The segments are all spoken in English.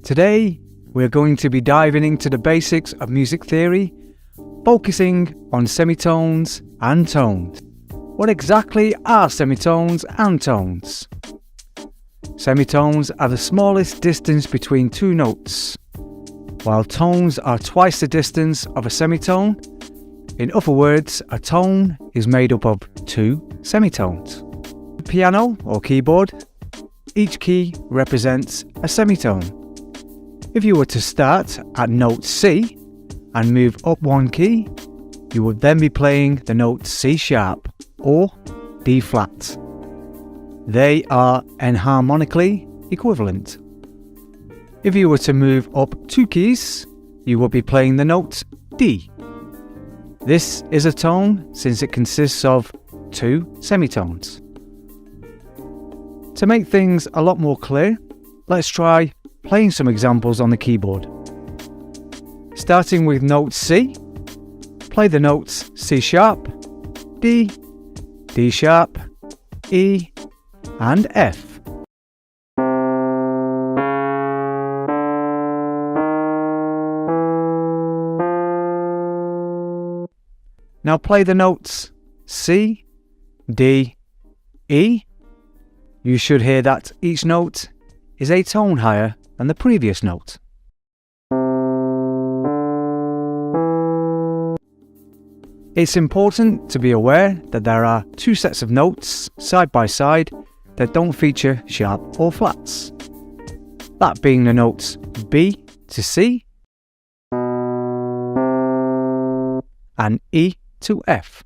Today, we're going to be diving into the basics of music theory, focusing on semitones and tones. What exactly are semitones and tones? Semitones are the smallest distance between two notes, while tones are twice the distance of a semitone. In other words, a tone is made up of two semitones. Piano or keyboard, each key represents a semitone. If you were to start at note C and move up one key, you would then be playing the note C sharp or D flat. They are enharmonically equivalent. If you were to move up two keys, you would be playing the note D. This is a tone since it consists of two semitones. To make things a lot more clear, let's try playing some examples on the keyboard. Starting with note C, play the notes C sharp, D, D sharp, E, and F. Now play the notes C, D, E. You should hear that each note is a tone higher than the previous note. It's important to be aware that there are two sets of notes side by side that don't feature sharp or flats. That being the notes B to C and E to F.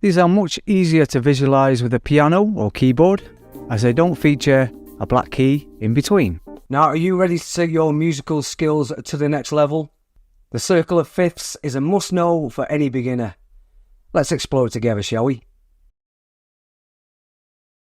These are much easier to visualise with a piano or keyboard, as they don't feature a black key in between. Now, are you ready to take your musical skills to the next level? The circle of fifths is a must-know for any beginner. Let's explore it together, shall we?